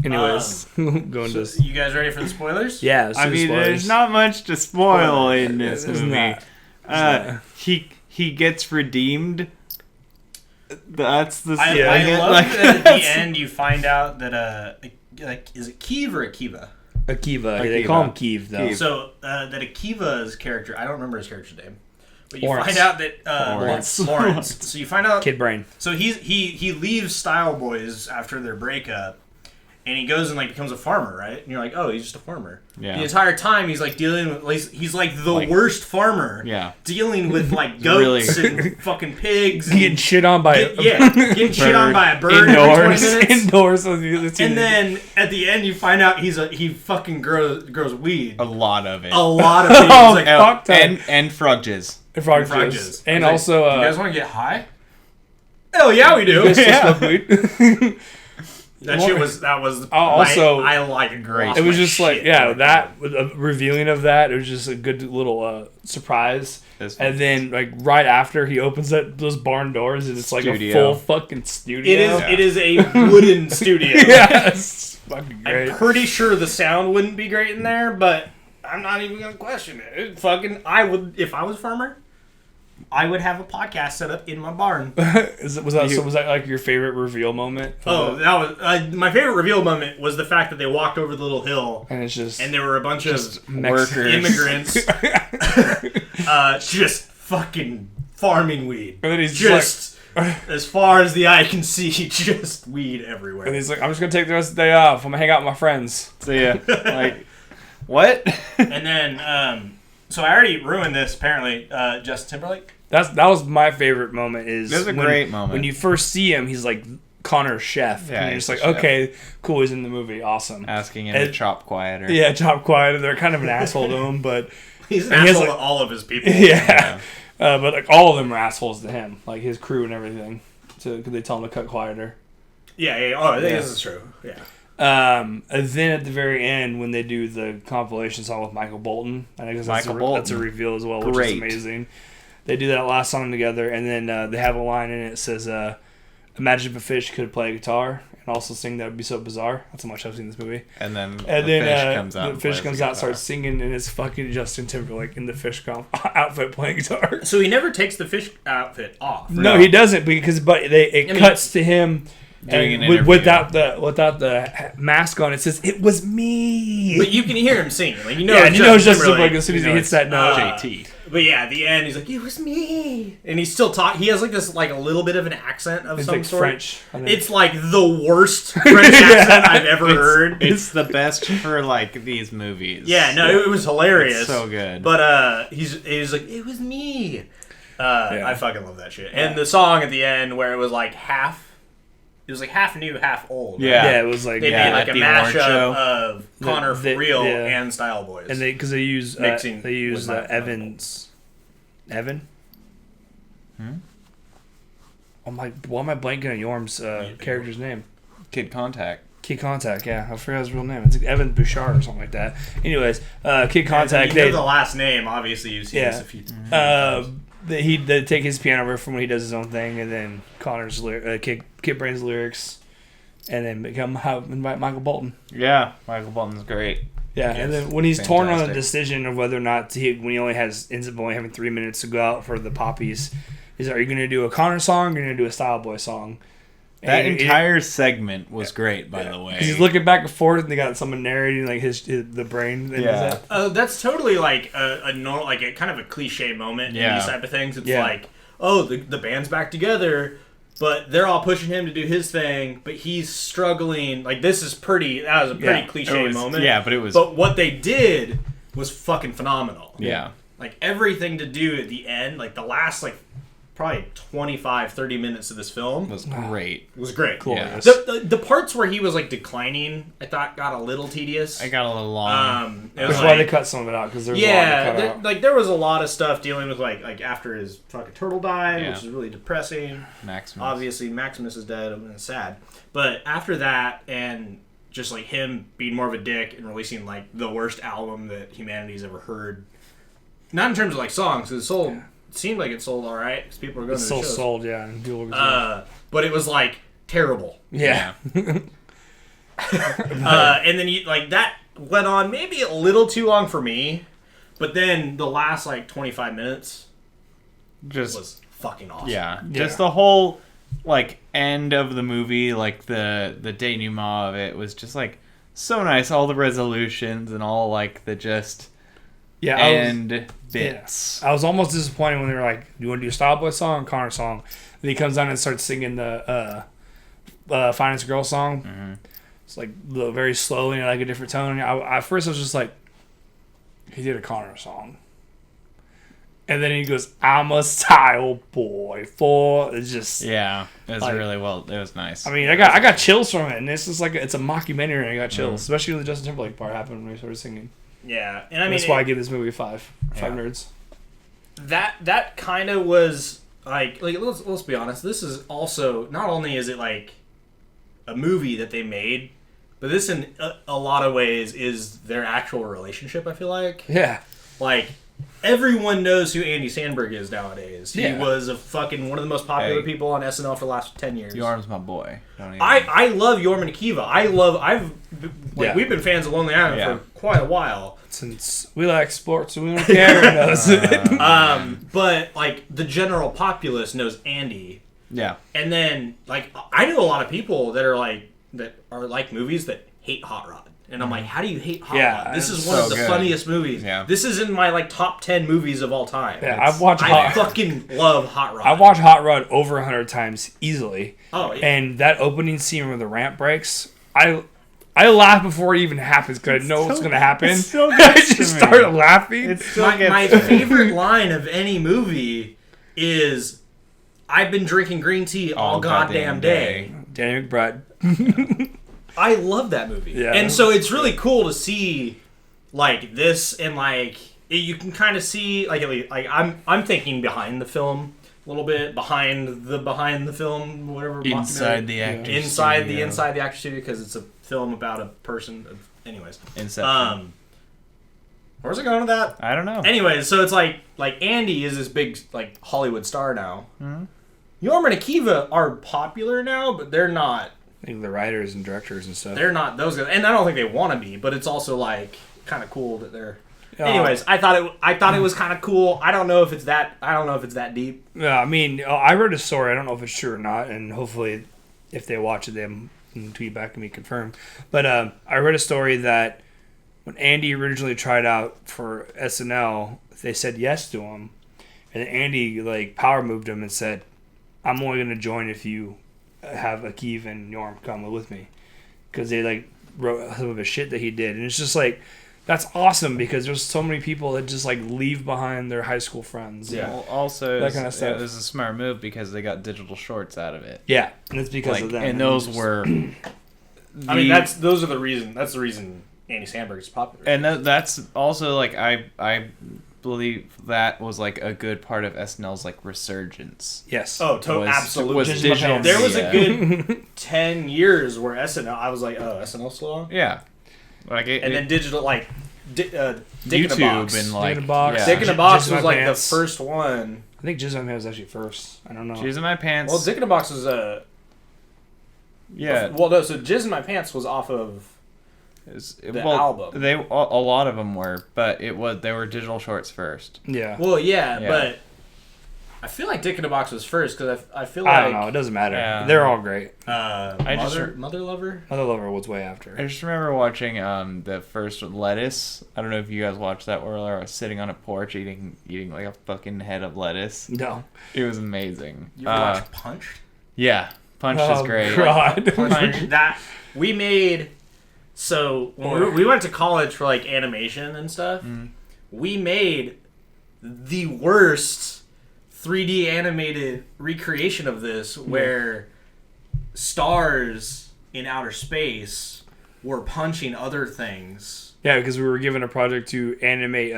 Anyways, going so to. You guys ready for the spoilers? Yeah, I mean, there's not much to spoil in this movie. He gets redeemed. That's the. I love that at the end you find out that is it Keeve or Akiva? Akiva. They call him Keeve though. Keeve. So that Akiva's character, I don't remember his character's name, but you Lawrence. find out that Lawrence. So you find out Kid Brain. So he leaves Style Boys after their breakup, and he goes and like becomes a farmer, right? And you're like, oh, he's just a farmer. Yeah. The entire time he's like dealing with he's like the worst farmer. Yeah. Dealing with like goats and fucking pigs. Getting shit on by getting shit on by a bird indoors. every 20 minutes. Indoors. And then at the end you find out he fucking grows weed. A lot of it. A lot of it. Oh, Like, and frog jizz. Frog jizz. And also, you guys want to get high? Hell yeah, we do. That was also I like great. It was just like that with a revealing of that. It was just a good little surprise. And then like right after he opens those barn doors and it's like a full fucking studio. It is a wooden studio. Yes, fucking great. I'm pretty sure the sound wouldn't be great in there, but I'm not even gonna question it. I would if I was a farmer. I would have a podcast set up in my barn. Was that like your favorite reveal moment? Oh, that was my favorite reveal moment was the fact that they walked over the little hill and it's just and there were a bunch of workers, immigrants, just fucking farming weed. And then he's just as far as the eye can see, just weed everywhere. And he's like, "I'm just gonna take the rest of the day off. I'm gonna hang out with my friends." So yeah, like what? And then. So I already ruined this. Apparently, Justin Timberlake. That was my favorite moment. That was a great moment when you first see him. He's like Connor's chef. Yeah, and you're just like, chef. Okay, cool. He's in the movie. Awesome. Asking him to chop quieter. Yeah, chop quieter. They're kind of an asshole to him, but he's an asshole to all of his people. Yeah, but like all of them are assholes to him, like his crew and everything. So because they tell him to cut quieter. Yeah. Oh, I think this is true. Yeah. And then at the very end, when they do the compilation song with Michael Bolton, I think that's a reveal as well, which is amazing. They do that last song together, and then they have a line in it that says, "Imagine if a fish could play guitar and also sing. That would be so bizarre." That's how much I've seen this movie. And then the fish comes out, starts singing, and it's fucking Justin Timberlake in the fish outfit playing guitar. So he never takes the fish outfit off. No, he doesn't but it cuts to him. And without the mask on, it says it was me. But you can hear him singing, like you know Justin Timberlake as soon as he hits that note. JT. But yeah, at the end he's like, "It was me," and he's still talking. He has like this, like a little bit of an accent of some sort. French. It's like the worst French accent I've ever heard. It's the best for like these movies. Yeah, no, it was hilarious. It's so good. But he's like, "It was me." I fucking love that shit. And the song at the end where it was like half. It was like half new, half old. Right? Yeah, it was like they made like a mashup of Connor for Real and Style Boys, and because they use Evans. Evan. Why am I blanking on Yorm's character's name? Kid Contact. Kid Contact, yeah, I forgot his real name. It's like Evan Bouchard or something like that. Anyways, Kid Contact. You know the last name, obviously. You've seen this a few times. They take his piano riff from when he does his own thing, and then Connor's Kid Brain's lyrics, and then invite Michael Bolton. Yeah, Michael Bolton's great. Yeah, and then when he's torn on the decision of whether or not when he ends up only having 3 minutes to go out for the poppies, are you going to do a Connor song or are you going to do a Style Boy song? That entire segment was great, by the way. He's looking back and forth, and they got someone narrating like the brain. Yeah, that's totally like a kind of a cliche moment in these type of things. It's like, oh, the band's back together, but they're all pushing him to do his thing, but he's struggling. Like that was a pretty cliche moment. Yeah, but it was. But what they did was fucking phenomenal. Yeah, like everything to do at the end, like the last probably 25-30 minutes of this film was great. Was great. Cool. Yeah. The parts where he was like declining, I thought got a little tedious. I got a little long. That's why they cut some of it out, because there's a lot to cut out. Like there was a lot of stuff dealing with like after his fucking turtle died, which is really depressing. Maximus. Obviously, Maximus is dead and it's sad. But after that, and just like him being more of a dick and releasing like the worst album that humanity's ever heard. Not in terms of like songs, because it seemed like it sold all right because people were going to the shows. Sold, yeah. But it was like terrible. Yeah. And then you like that went on maybe a little too long for me, but then the last like 25 minutes was fucking awesome. Yeah, just the whole like end of the movie, like the denouement of it was just like so nice. All the resolutions and all like the just end bits. Yeah. I was almost disappointed when they were like, "You want to do a Style Boy song, or Connor song?" And he comes down and starts singing the Finest Girl song. Mm-hmm. It's like very slowly and like a different tone. At first I was just like, he did a Connor song. And then he goes, "I'm a style boy for." It's just it was like, really well. It was nice. I mean, I got chills from it, and it's just like it's a mockumentary, and I got chills, especially when the Justin Timberlake part happened when he started singing. Yeah, and I mean that's why I give this movie five nerds. That kind of was like let's be honest. This is also not only is it like a movie that they made, but this in a lot of ways is their actual relationship. I feel like like. Everyone knows who Andy Samberg is nowadays. He was one of the most popular people on SNL for the last 10 years. Yorm's my boy. I love Yorm and Akiva. We've been fans of Lonely Island for quite a while. Since we like sports and we don't care. But like the general populace knows Andy. Yeah. And then like I know a lot of people that are like movies that hate Hot Rod. And I'm like, how do you hate Hot Rod? This is one of the funniest movies. Yeah. This is in my like top 10 movies of all time. Yeah, I fucking love Hot Rod. I've watched Hot Rod over 100 times easily. Oh, yeah. And that opening scene where the ramp breaks, I laugh before it even happens because I know what's going to happen. I just started laughing. My favorite line of any movie is, "I've been drinking green tea all goddamn day." Danny McBride. I love that movie. Yeah. And so it's really cool to see like this and like you can kind of see like I'm thinking behind the film a little bit, behind the film, whatever. Inside the actor inside the actor studio because it's a film about a person. Anyways. Inception. Where's it going with that? I don't know. Anyways, so it's like Andy is this big like Hollywood star now. Mm-hmm. Yorm and Akiva are popular now, but they're not. I think the writers and directors and stuff. They're not those guys, and I don't think they want to be. But it's also like kind of cool that they're. Anyways, I thought it was kind of cool. I don't know if it's that deep. Yeah, I mean, I read a story. I don't know if it's true or not, and hopefully, if they watch it, they can tweet back and me confirm. But I read a story that when Andy originally tried out for SNL, they said yes to him, and Andy like power moved him and said, "I'm only going to join if you have Akiva and Yorm come with me," because they like wrote some of the shit that he did, and it's just like that's awesome because there's so many people that just like leave behind their high school friends. Yeah. Well, also, that kind of stuff. It was a smart move because they got digital shorts out of it. Yeah, and it's because of them. And those were. I mean, that's the reason Andy Samberg is popular. And that's also like I believe that was like a good part of SNL's like resurgence. Yes. Oh, absolutely. Was digital. There was a good 10 years where SNL. I was like, oh, SNL's still on? Yeah. Like then digital like Dick YouTube in a Box. And like Dick in a Box was like the first one. I think Jizz in My Pants was actually first. I don't know. Jizz in My Pants. Well, Dick in a Box was yeah. Well, no. So Jizz in My Pants was off of the album. They a lot of them were, but they were digital shorts first. Yeah. Well, yeah. But I feel like Dick in a Box was first because I feel like I don't know. It doesn't matter. Yeah. They're all great. Mother Lover. Mother Lover was way after. I just remember watching the first lettuce. I don't know if you guys watched that where I was sitting on a porch eating like a fucking head of lettuce. No. It was amazing. You ever watch Punched? Yeah, Punched is great. God. Punched, that we made. So when we went to college for like animation and stuff, we made the worst 3D animated recreation of this where stars in outer space were punching other things. Yeah, because we were given a project to animate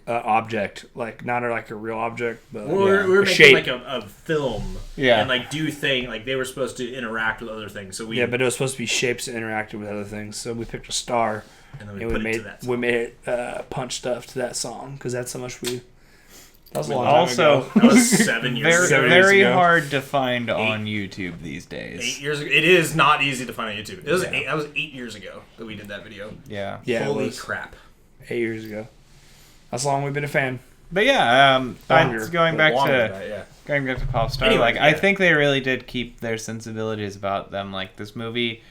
object, like not like a real object, but we were making shape. Like a film, and like do thing like they were supposed to interact with other things. So but it was supposed to be shapes that interacted with other things. So we picked a star, and then we made it to that song. We made it punch stuff to that song because that's how much we That was a long time ago. That was 7 years ago. Very hard to find on YouTube these days. 8 years ago. It is not easy to find on YouTube. That was 8 years ago that we did that video. Yeah. Holy crap. 8 years ago. That's how long we've been a fan. But yeah, going back to Popstar, Anyway, I think they really did keep their sensibilities about them. Like, this movie,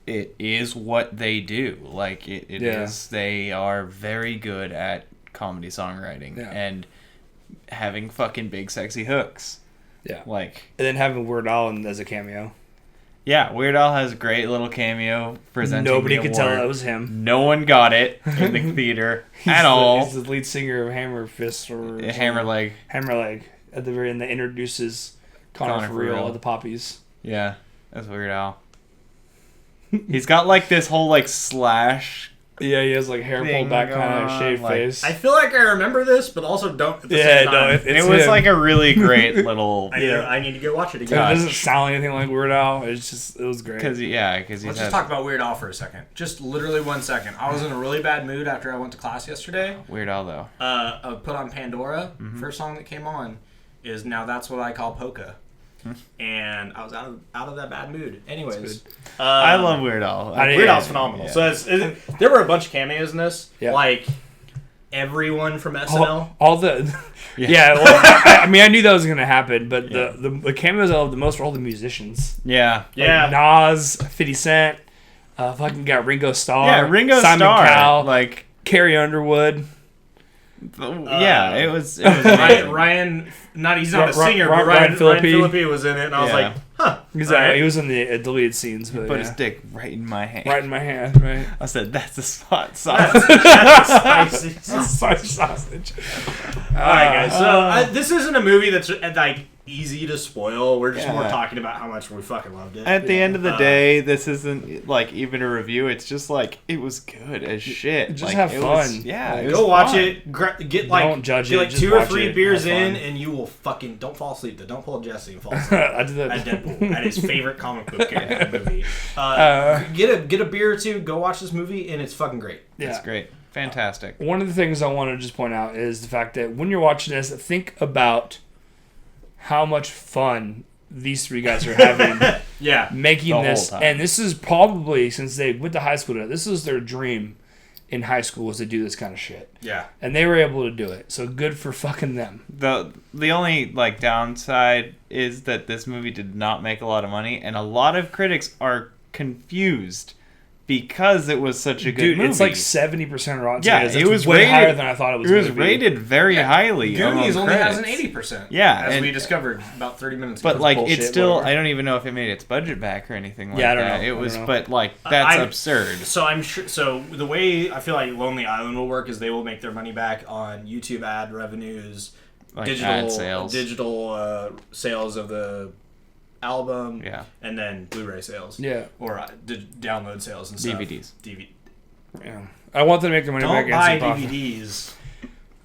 it is what they do. Like, it is. They are very good at comedy songwriting and having fucking big sexy hooks. Yeah. Like, and then having Weird Al as a cameo. Yeah, Weird Al has a great little cameo presenting Nobody the could award. tell that was him. No one got it in the theater at all. He's the lead singer of Hammer Fist or Hammerleg. Hammerleg. At the very end, that introduces Connor for real at the Poppies. Yeah, that's Weird Al. He's got like this whole like slash. Yeah, he has like hair pulled back, kind of shaved face. I feel like I remember this, but also don't. At the same time. It was like a really great little. I need to go watch it again. It doesn't sound anything like Weird Al. It was great. Because let's just talk about Weird Al for a second. Just literally 1 second. I was in a really bad mood after I went to class yesterday. Weird Al though. I put on Pandora. First song that came on is "Now That's What I Call Polka." And I was out of that bad mood. Anyways, I love Weird Al. Weird Al's phenomenal. Yeah. So there were a bunch of cameos in this. Yeah. Like everyone from SNL. All the I mean, I knew that was gonna happen, but the cameos I loved the most were all the musicians. Yeah, like Nas, 50 Cent, fucking got Ringo Starr. Yeah, Ringo Simon Starr. Cowell, like Carrie Underwood. It was Ryan. He's not a singer, but Ryan Phillippe was in it, and I was like, huh. Exactly. He was in the deleted scenes, but put his dick right in my hand. Right in my hand, right. I said, "That's a spot sausage." That's a spicy sausage. All right, guys. So this isn't a movie that's like easy to spoil. We're just more talking about how much we fucking loved it. At the end of the day, this isn't like even a review. It's just like it was good as shit. Just have fun. Go watch it. Get like don't judge get it. like Just 2 or watch 3 it. beers Have in, fun. and you will fucking don't fall asleep. Don't pull Jesse and fall asleep. I did that. At Deadpool, at his favorite comic book character in the movie. Get a beer or two. Go watch this movie, and it's fucking great. Yeah, it's great. Fantastic. One of the things I want to just point out is the fact that when you're watching this, think about how much fun these 3 guys are having making this. And this is probably, since they went to high school, this is their dream in high school, was to do this kind of shit. Yeah. And they were able to do it. So good for fucking them. The only like downside is that this movie did not make a lot of money, and a lot of critics are confused because it was such a good movie. It's like 70% Rotten Tomatoes. It was way higher than I thought it was. It was rated very highly. Goonies only has an 80%. Yeah, as we discovered about 30 minutes ago. But like, it's still. I don't even know if it made its budget back or anything like that. I don't know. It was, but like that's absurd. So I'm sure. So the way I feel like Lonely Island will work is they will make their money back on YouTube ad revenues, like digital ad sales, sales of the album, and then Blu-ray sales, or download sales and stuff. DVDs. Yeah, I want them to make their money back. Don't buy DVDs.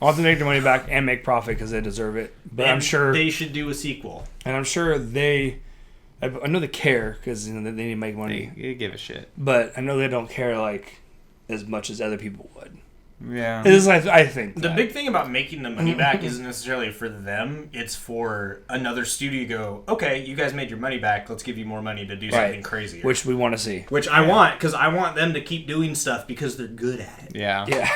I want them to make their money back and make profit because they deserve it. But I'm sure they should do a sequel. And I'm sure I know they care because they need to make money. They give a shit. But I know they don't care like as much as other people would. Yeah. It is, I think. The big thing about making the money back isn't necessarily for them. It's for another studio to go, okay, you guys made your money back. Let's give you more money to do something crazier. Which we want to see. Which I want, because I want them to keep doing stuff because they're good at it. Yeah. Yeah.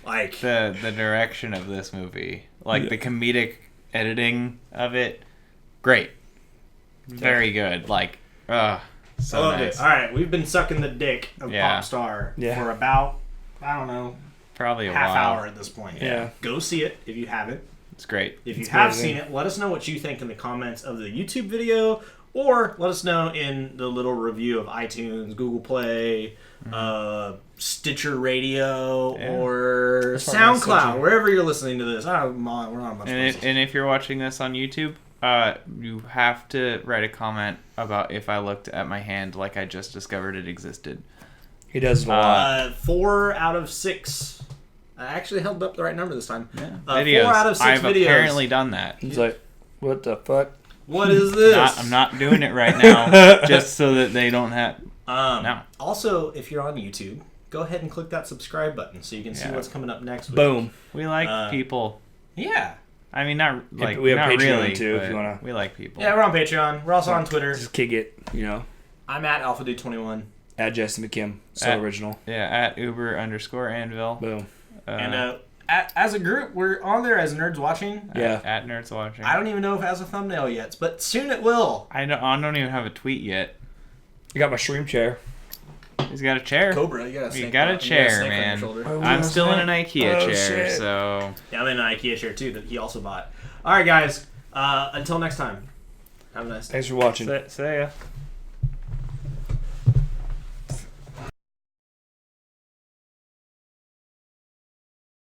Like the direction of this movie. Like the comedic editing of it. Great. Very good. Like, so I loved nice. it. All right, we've been sucking the dick of Popstar for about, I don't know, probably a half while. hour at this point. Yeah. Go see it if you haven't. It's great. If you have seen it, let us know what you think in the comments of the YouTube video, or let us know in the little review of iTunes, Google Play, Stitcher Radio, or SoundCloud, wherever you're listening to this. We're not a bunch of places. And if you're watching this on YouTube, you have to write a comment about if I looked at my hand like I just discovered it existed. He does a lot. 4 out of 6. I actually held up the right number this time. Yeah. 4 out of 6 I've videos. apparently done that. He's like, what the fuck? What is this? I'm not doing it right now, just so that they don't have... no. Also, if you're on YouTube, go ahead and click that subscribe button so you can see what's coming up next week. Boom. We like people. Yeah. I mean, not like we have not Patreon really, too. If you wanna, we like people. Yeah, we're on Patreon. We're also on Twitter. Just kick it. I'm at AlphaDude21. At Jesse McKim. So original. Yeah, at Uber_Anvil. Boom. And as a group, we're on there as Nerds Watching. Yeah. At Nerds Watching. I don't even know if it has a thumbnail yet, but soon it will. I don't even have a tweet yet. I got my stream chair. He's got a chair. Cobra, you got a chair, man. I'm still in an IKEA chair, shit. so... Yeah, I'm in an IKEA chair, too, that he also bought. All right, guys. Until next time. Have a nice day. Thanks for watching. See ya.